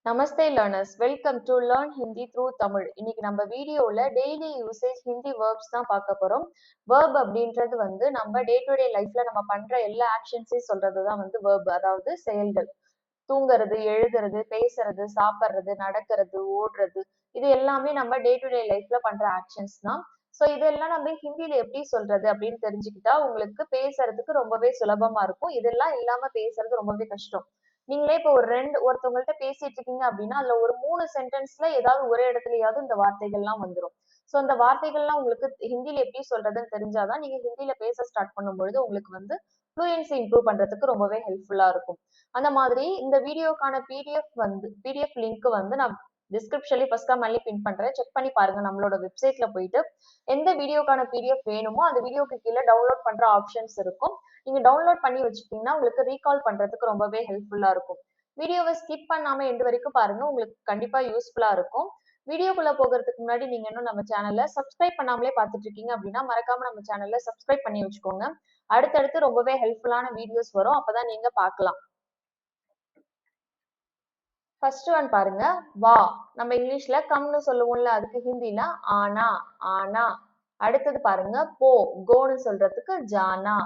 Namaste learners, welcome to Learn Hindi through Tamil. இன்னைக்கு நம்ம வீடியோல டெய்லி யூசேஜ் ஹிந்தி verbs தான் பார்க்க போறோம். verb அப்படின்றது வந்து நம்ம டே டு டே லைஃப்ல நம்ம பண்ற எல்லா ஆக்ஷன்ஸையும் சொல்றதுதான் வந்து verb, அதாவது செயல்கள். தூங்குறது, எழுதுறது, பேசுறது, சாப்பிடுறது, நடக்கிறது, ஓடுறது, இது எல்லாமே நம்ம டே டு டே லைஃப்ல பண்ற ஆக்ஷன்ஸ் தான். ஸோ இதெல்லாம் நம்ம ஹிந்தியில எப்படி சொல்றது அப்படின்னு தெரிஞ்சுக்கிட்டா உங்களுக்கு பேசுறதுக்கு ரொம்பவே சுலபமா இருக்கும். இதெல்லாம் இல்லாம பேசுறது ரொம்பவே கஷ்டம். நீங்களே இப்போ ஒருத்தவங்கள்ட்ட பேசிட்டு இருக்கீங்க அப்படின்னா அதுல ஒரு 3 சென்டென்ஸ்ல ஏதாவது ஒரு இடத்துலயாவது இந்த வார்த்தைகள்லாம் வந்துரும். சோ அந்த வார்த்தைகள்லாம் உங்களுக்கு ஹிந்தில எப்படி சொல்றதுன்னு தெரிஞ்சாதான் நீங்க ஹிந்தில பேச ஸ்டார்ட் பண்ணும்பொழுது உங்களுக்கு வந்து ஃப்ளூயன்சி இம்ப்ரூவ் பண்றதுக்கு ரொம்பவே ஹெல்ப்ஃபுல்லா இருக்கும். அந்த மாதிரி இந்த வீடியோக்கான பிடிஎஃப் லிங்க் வந்து நான் டிஸ்கிரிப்ஷன்ல ஃபர்ஸ்ட் மல்லி பின் பண்றேன். செக் பண்ணி பாருங்க. நம்மளோட வெப்சைட்ல போயிட்டு எந்த வீடியோக்கான பிடிஎஃப் வேணுமோ அந்த வீடியோக்கு கீழே டவுன்லோட் பண்ற ஆப்ஷன்ஸ் இருக்கும். நீங்க டவுன்லோட் பண்ணி வச்சுக்கிட்டீங்கன்னா உங்களுக்கு ரீகால் பண்றதுக்கு ரொம்பவே ஹெல்ப்ஃபுல்லா இருக்கும். வீடியோவை ஸ்கிப் பண்ணாம எண்டு வரைக்கும் பாருங்க, உங்களுக்கு கண்டிப்பா யூஸ்ஃபுல்லா இருக்கும். வீடியோக்குள்ள போகிறதுக்கு முன்னாடி நீங்க இன்னும் நம்ம சேனல்ல சப்ஸ்கிரைப் பண்ணாமலே பார்த்துட்டு இருக்கீங்க அப்படின்னா மறக்காம நம்ம சேனல்ல சப்ஸ்கிரைப் பண்ணி வச்சுக்கோங்க. அடுத்தடுத்து ரொம்பவே ஹெல்ப்ஃபுல்லான வீடியோஸ் வரும், அப்பதான் நீங்க பார்க்கலாம். ஃபர்ஸ்ட் ஒன் பாருங்க, வா. நம்ம இங்கிலீஷ்ல கம்னு சொல்லுவோம்ல, அதுக்கு ஹிந்தில ஆனா. ஆனா. அடுத்தது பாருங்க, போ. கோன்னு சொல்றதுக்கு ஜானா.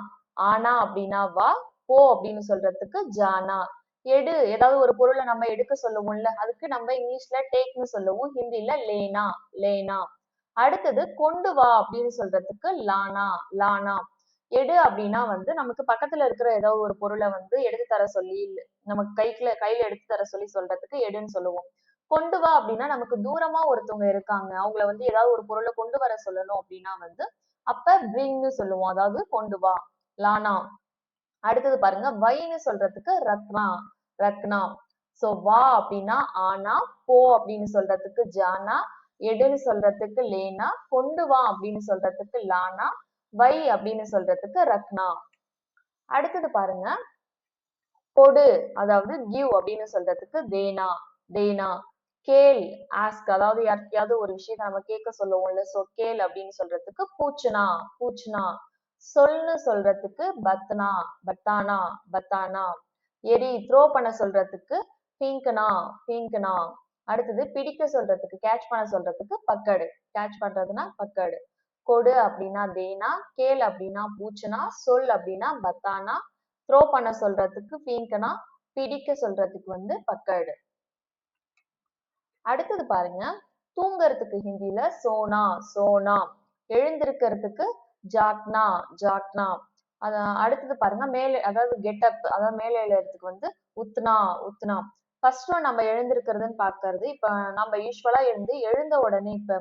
ஆனா அப்படின்னா வா, போ அப்படின்னு சொல்றதுக்கு ஜானா. எடு, ஏதாவது ஒரு பொருளை நம்ம எடுக்க சொல்லுவோம்ல, அதுக்கு நம்ம இங்கிலீஷ்ல டேக்னு சொல்லுவோம், ஹிந்தில லேனா. லேனா. அடுத்தது கொண்டு வா அப்படின்னு சொல்றதுக்கு லானா. லானா. எடு அப்படின்னா வந்து நமக்கு பக்கத்துல இருக்கிற ஏதோ ஒரு பொருளை வந்து எடுத்து தர சொல்லி, நமக்கு கையில எடுத்து தர சொல்லி சொல்றதுக்கு எடுன்னு சொல்லுவோம். கொண்டு வா அப்படின்னா நமக்கு தூரமா ஒருத்தவங்க இருக்காங்க, அவங்கள வந்து ஏதாவது ஒரு பொருளை கொண்டு வர சொல்லணும் அப்படின்னா வந்து அப்ப பிரிங்னு சொல்லுவோம், அதாவது கொண்டு வா. லானா. அடுத்தது பாருங்க, வைன்னு சொல்றதுக்கு ரத்னா. ரத்னா. சோ வா அப்படின்னா ஆனா, போ அப்படின்னு சொல்றதுக்கு ஜானா, எடுன்னு சொல்றதுக்கு லேனா, கொண்டு வா அப்படின்னு சொல்றதுக்கு லானா, வை அப்படின்னு சொல்றதுக்கு ரத்னா. அடுத்தது பாருங்க, கொடு, அதாவது கிவ் அப்படின்னு சொல்றதுக்கு தேனா. தேனா. கேள், ஆஸ்க், அதாவது யாருக்கையாவது ஒரு விஷயத்தை நம்ம கேட்க சொல்லுவோம்ல, சோ கேள் அப்படின்னு சொல்றதுக்கு பூச்சனா. பூச்சனா. சொல்னு சொல்றதுக்கு பத்னா. பத்தானா. பத்தானா. எரி, த்ரோ பண்ண சொல்றதுக்கு பீங்கனா. பீங்கனா. அடுத்தது பிடிக்க சொல்றதுக்கு, கேட்ச் பண்ண சொல்றதுக்கு பக்கடு. கேட்ச் பண்றதுன்னா பக்கடு. கொடு அப்படின்னா தேனா, கேள் அப்படின்னா பூச்சனா, சொல் அப்படின்னா பத்தானா, த்ரோ பண்ண சொல்றதுக்கு பீங்கனா, பிடிக்க சொல்றதுக்கு வந்து பக்கடு. அடுத்தது பாருங்க, தூங்கறதுக்கு ஹிந்தில சோனா. சோனா. எழுந்திருக்கிறதுக்கு ஜாக்னா. ஜாக்னா. அடுத்தது பாருங்க, மேலே, அதாவது கெட்டப், அதாவது மேலே எழுதுறதுக்கு வந்து உத்னா. உத்னா. ஃபர்ஸ்ட் ஒன் நம்ம எழுந்திருக்கிறதுன்னு பாக்குறது. இப்ப நம்ம யூஸ்வலா எழுந்த உடனே இப்ப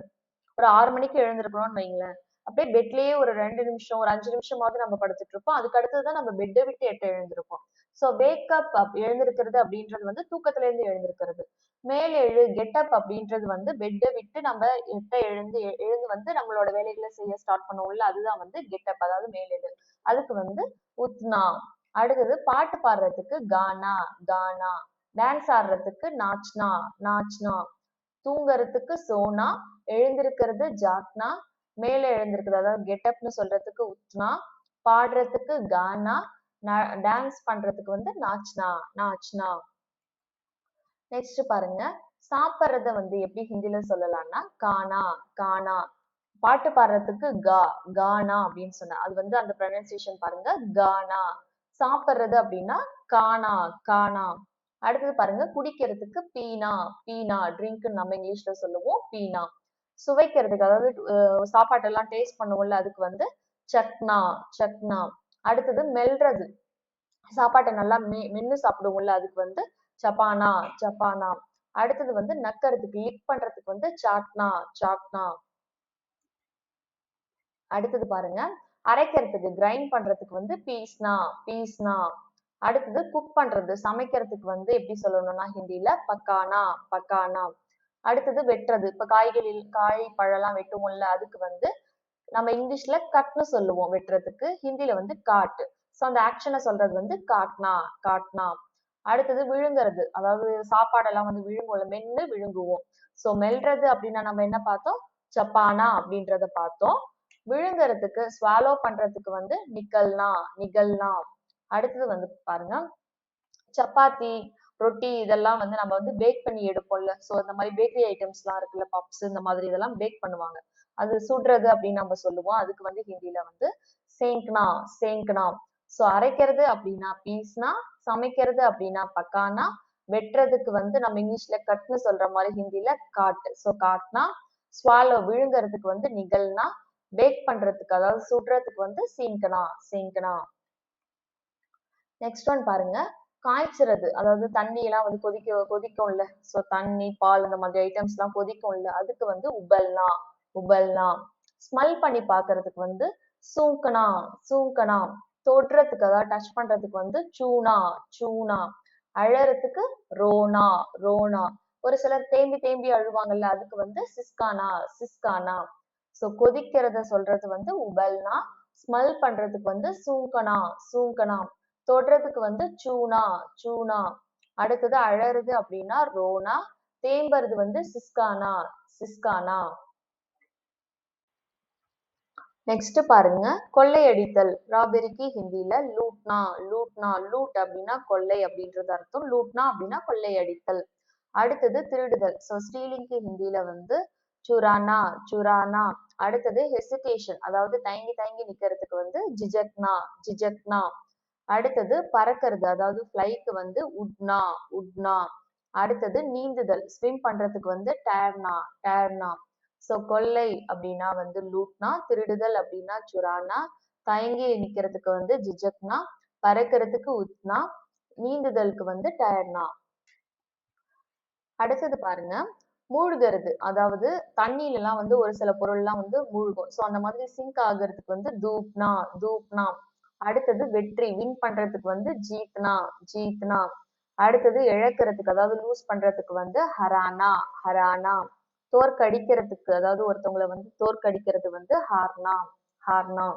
ஒரு 6 மணிக்கு எழுந்திருக்கணும்னு வைங்களேன், அப்படியே பெட்லயே ஒரு 2 நிமிஷம், ஒரு 5 நிமிஷமாவது நம்ம படுத்துட்டு இருப்போம். அதுக்கு அடுத்ததுதான் நம்ம பெட்டை விட்டு எழுந்திருப்போம். சோ வேக்கப், எழுந்திருக்கிறது அப்படின்றது வந்து தூக்கத்துல இருந்து எழுந்திருக்கிறது. மேலெழு, கெட்டப் அப்படின்றது வந்து பெட்டை விட்டு நம்ம எழுந்து வந்து நம்மளோட வேலைகளை செய்ய ஸ்டார்ட் பண்ணுவோம்ல, அதுதான் வந்து கெட்டப், அதாவது மேலெழு. அதுக்கு வந்து உத்னா. அடுத்தது பாட்டு பாடுறதுக்கு கானா. கானா. டான்ஸ் ஆடுறதுக்கு நாச்னா. நாச்னா. தூங்குறதுக்கு சோனா, எழுந்திருக்கிறது ஜாக்னா, மேல எழுந்திருக்கிறது அதாவது கெட்டப்னு சொல்றதுக்கு உத்னா, பாடுறதுக்கு கானா, டான்ஸ் பண்றதுக்கு வந்து நாச்னா. நாச்னா. நெக்ஸ்ட் பாருங்க, சாப்பிடுறத வந்து எப்படி ஹிந்தில சொல்லலாம்னா கானா. கானா. பாட்டு பாடுறதுக்கு கா. கானா அப்படின்னு சொன்னா அது வந்து அந்த ப்ரொனன்சியேஷன் பாருங்க, கானா. சாப்பிடுறது அப்படின்னா கானா. கானா. அடுத்தது பாருங்க, குடிக்கிறதுக்கு பீனா. பீனா. ட்ரிங்க் நம்ம இங்கிலீஷ்ல சொல்லுவோம் பீனா. சுவைக்கிறதுக்கு, அதாவது சாப்பாட்டெல்லாம் டேஸ்ட் பண்ணுவோம்ல, அதுக்கு வந்து சக்னா. சக்னா. அடுத்தது மெல்றது, சாப்பாட்டை நல்லா மென்னு சாப்பிடுவோம்ல, அதுக்கு வந்து சப்பானா. சப்பானா. அடுத்தது வந்து நக்கறதுக்கு, லிக் பண்றதுக்கு வந்து சாட்னா. சாட்னா. அடுத்தது பாருங்க, அரைக்கிறதுக்கு, கிரைண்ட் பண்றதுக்கு வந்து பீஸ்னா. பீஸ்னா. அடுத்தது குக் பண்றது, சமைக்கிறதுக்கு வந்து எப்படி சொல்லணும்னா ஹிந்தில பக்கானா. பக்கானா. அடுத்தது வெட்டுறது, இப்ப காய் பழம்லாம் வெட்டுவோம்ல, அதுக்கு வந்து நம்ம இங்கிலீஷ்ல கட்னு சொல்லுவோம் வெட்டுறதுக்கு, ஹிந்தில வந்து காட்டு. சோ அந்த ஆக்ஷனை சொல்றது வந்து காட்னா. காட்னா. அடுத்தது விழுங்குறது, அதாவது சாப்பாடெல்லாம் வந்து விழுங்குவோம்ல, மென்னு விழுங்குவோம். சோ மெல்றது அப்படின்னா நம்ம என்ன பார்த்தோம், சப்பானா அப்படின்றத பார்த்தோம். விழுங்குறதுக்கு, ஸ்வாலோ பண்றதுக்கு வந்து நிக்கல்னா. நிகல்னா. அடுத்தது வந்து பாருங்க, சப்பாத்தி, ரொட்டி இதெல்லாம் வந்து நம்ம வந்து பேக் பண்ணி எடுப்போம்ல. ஸோ இந்த மாதிரி பேக்கரி ஐட்டம்ஸ்லாம் இருக்குல்ல, பப்ஸ் இந்த மாதிரி இதெல்லாம் பேக் பண்ணுவாங்க. அது சுடுறது அப்படின்னு நம்ம சொல்லுவோம். அதுக்கு வந்து ஹிந்தில வந்து சேங்க்னா சேங்க்னா. ஸோ அரைக்கிறது அப்படின்னா பீஸ்னா, சமைக்கிறது அப்படின்னா பக்கானா, வெட்டுறதுக்கு வந்து நம்ம இங்கிலீஷ்ல கட்னு சொல்ற மாதிரி ஹிந்தில காட். ஸோ காட்னா, ஸ்வாலோ விழுங்குறதுக்கு வந்து நிகழ்னா, பேக் பண்றதுக்கு அதாவது சுடுறதுக்கு வந்து சீங்கனா சீங்கனா. நெக்ஸ்ட் ஒன் பாருங்க, காய்ச்சறது அதாவது தண்ணி எல்லாம் வந்து கொதிக்கும்ல. ஸோ தண்ணி பால் இந்த மாதிரி ஐட்டம்ஸ் எல்லாம் கொதிக்கும்ல, அதுக்கு வந்து உபல்னா உபல்னா. ஸ்மெல் பண்ணி பாக்குறதுக்கு வந்து சூங்கனா சூங்கனா. தொடுறதுக்கு அதாவது டச் பண்றதுக்கு வந்து சூனா சூனா. அழறதுக்கு ரோனா ரோனா. ஒரு சிலர் தேம்பி தேம்பி அழுவாங்கல்ல, அதுக்கு வந்து சிஸ்கானா சிஸ்கானா. ஸோ கொதிக்கிறத சொல்றது வந்து உபல்னா, ஸ்மெல் பண்றதுக்கு வந்து சூங்கனா சூங்கனா, தொடுறதுக்கு வந்து சூனா சூனா. அடுத்தது அழறது அப்படின்னா ரோனா, தேம்புறது வந்து சிஸ்கானா சிஸ்கானா. நெக்ஸ்ட் பாருங்க, கொள்ளையடித்தல். ராபெரிக்கு ஹிந்தில லூட்னா லூட்னா. லூட் அப்படின்னா கொள்ளை அப்படின்றது அர்த்தம். லூட்னா அப்படின்னா கொள்ளையடித்தல். அடுத்தது திருடுதல். ஸோ ஸ்டீலிங்க்கு ஹிந்தில வந்து சுரானா சுரானா. அடுத்தது ஹெசிடேஷன் அதாவது தயங்கி தயங்கி நிக்கிறதுக்கு வந்து ஜிஜக்னா ஜிஜக்னா. அடுத்தது பறக்கிறது அதாவது ஃப்ளைக்கு வந்து உட்னா உட்னா. அடுத்தது நீந்துதல், ஸ்விம் பண்றதுக்கு வந்து டேர்னா டேர்னா. ஸோ கொள்ளை அப்படின்னா வந்து லூட்னா, திருடுதல் அப்படின்னா சுரானா, தயங்கி நிக்கிறதுக்கு வந்து ஜிஜக்னா, பறக்கிறதுக்கு உட்னா, நீந்துதலுக்கு வந்து டயர்னா. அடுத்தது பாருங்க, மூழ்கிறது அதாவது தண்ணியில எல்லாம் வந்து ஒரு சில பொருள் எல்லாம் வந்து மூழ்கும். ஸோ அந்த மாதிரி சிங்க் ஆகுறதுக்கு வந்து தூப்னா தூப்னா. அடுத்தது வெற்றி வின் பண்றதுக்கு வந்து ஜீத்னா ஜீத்னா. அடுத்தது இழக்கிறதுக்கு அதாவது லூஸ் பண்றதுக்கு வந்து ஹரானா ஹரானா. தோற்கடிக்கிறதுக்கு அதாவது ஒருத்தவங்களை வந்து தோற்கடிக்கிறது வந்து ஹார்னா ஹார்னா.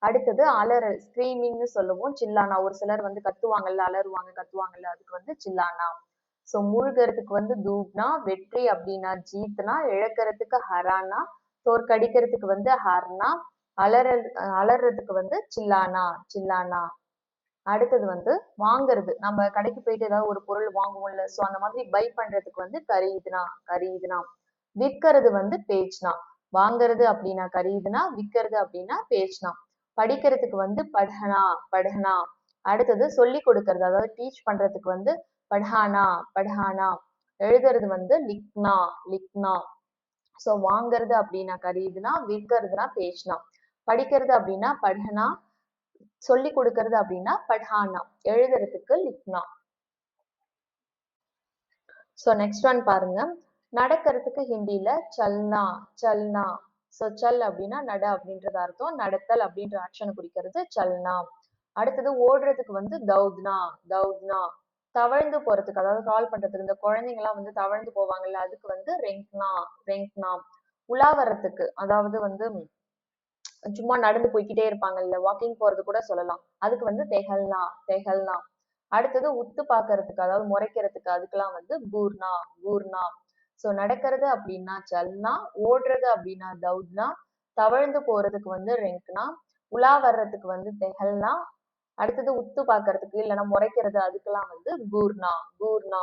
அடுத்தது அலறல், ஸ்கிரீமிங்னு சொல்லுவோம். சில்லானா, ஒரு சிலர் வந்து கத்துவாங்கல்ல, அலறுவாங்க கத்துவாங்கல்ல, அதுக்கு வந்து சில்லானா. ஸோ மூழ்கிறதுக்கு வந்து தூப்னா, வெற்றி அப்படின்னா ஜீத்னா, இழக்கிறதுக்கு ஹரானா, தோற்கடிக்கிறதுக்கு வந்து ஹார்னா, அலறல் அலறதுக்கு வந்து சில்லானா சில்லானா. அடுத்தது வந்து வாங்குறது. நம்ம கடைக்கு போயிட்டு ஏதாவது ஒரு பொருள் வாங்குவோம்ல, ஸோ அந்த மாதிரி பை பண்றதுக்கு வந்து கரீதுனா கரீதுனா. விற்கிறது வந்து பேச்னா. வாங்குறது அப்படின்னா கரீதுனா, விற்கிறது அப்படின்னா பேச்னா. படிக்கிறதுக்கு வந்து பட்ஹனா பட்ஹனா. அடுத்தது சொல்லி கொடுக்கறது அதாவது டீச் பண்றதுக்கு வந்து பட்ஹானா பட்ஹானா. எழுதுறது வந்து லிக்னா லிக்னா. ஸோ வாங்குறது அப்படின்னா கரீதுனா, விற்கிறதுனா பேச்னா, படிக்கிறது அப்படின்னா பட்ஹனா, சொல்லி கொடுக்கறது அப்படின்னா பட்ஹானா, எழுதுறதுக்கு லிக்னா. ஸோ நெக்ஸ்ட் ஒன் பாருங்க, நடக்கிறதுக்கு ஹிந்தில சல்னா சல்னா. ஸோ சல் அப்படின்னா நட அப்படின்றது அர்த்தம். நடத்தல் அப்படின்ற ஆக்ஷனை குறிக்கிறது சல்னா. அடுத்தது ஓடுறதுக்கு வந்து தௌத்னா தௌத்னா. தவழ்ந்து போறதுக்கு அதாவது கால் பண்றதுக்கு இந்த குழந்தைங்க எல்லாம் வந்து தவழ்ந்து போவாங்கல்ல, அதுக்கு வந்து ரெங்க்னா ரெங்க்னா. உலா வர்றதுக்கு அதாவது வந்து சும்மா நடந்து போய்க்கிட்டே இருப்பாங்கல்ல, வாக்கிங் போறது கூட சொல்லலாம், அதுக்கு வந்து தெஹல்னா தெஹல்னா. அடுத்தது உத்து பாக்குறதுக்கு அதாவது முறைக்கிறதுக்கு அதுக்கெல்லாம் வந்து கூர்னா கூர்னா. ஸோ நடக்கிறது அப்படின்னா சல்னா, ஓடுறது அப்படின்னா தௌத்னா, தவழ்ந்து போறதுக்கு வந்து ரெங்க்னா, உலா வர்றதுக்கு வந்து தெஹல்னா, அடுத்தது உத்து பாக்குறதுக்கு இல்லைன்னா முறைக்கிறது அதுக்கெல்லாம் வந்து கூர்னா கூர்னா.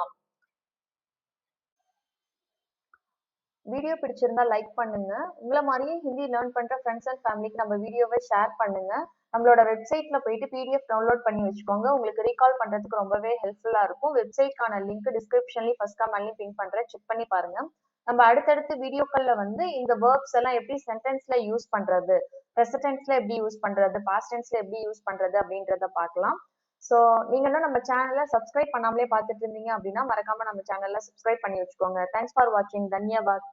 வீடியோ பிடிச்சிருந்தா லைக் பண்ணுங்க. உங்களை மாதிரியே ஹிந்தி லேர்ன் பண்ற ஃப்ரெண்ட்ஸ் அண்ட் ஃபேமிலிக்கு நம்ம வீடியோவை ஷேர் பண்ணுங்க. நம்மளோட வெப்சைட்ல போயிட்டு பிடிஎஃப் டவுன்லோட் பண்ணி வச்சுக்கோங்க. உங்களுக்கு ரீகால் பண்றதுக்கு ரொம்பவே ஹெல்ப்ஃபுல்லா இருக்கும். வெப்சைட்கான லிங்க் டிஸ்கிரிப்ஷன்லயும் ஃபர்ஸ்ட் கமெண்ட்லயும் பின் பண்றேன், செக் பண்ணி பாருங்க. நம்ம அடுத்தடுத்த வீடியோக்கள்ல வந்து இந்த வேர்ப்ஸ் எல்லாம் எப்படி சென்டென்ஸ்ல யூஸ் பண்றது, ப்ரெசன்ட் டென்ஸ்ல எப்படி யூஸ் பண்றது, பாஸ்ட் டென்ஸ்ல எப்படி யூஸ் பண்றது அப்படின்றத பார்க்கலாம். ஸோ நீங்க இன்னும் நம்ம சேனலை சப்ஸ்கிரைப் பண்ணாமலே பார்த்துட்டு இருந்தீங்க அப்படின்னா மறக்காம நம்ம சேனல்ல சப்ஸ்கிரைப் பண்ணி வச்சுக்கோங்க. தேங்க்ஸ் ஃபார் வாட்சிங். தன்யவாத்.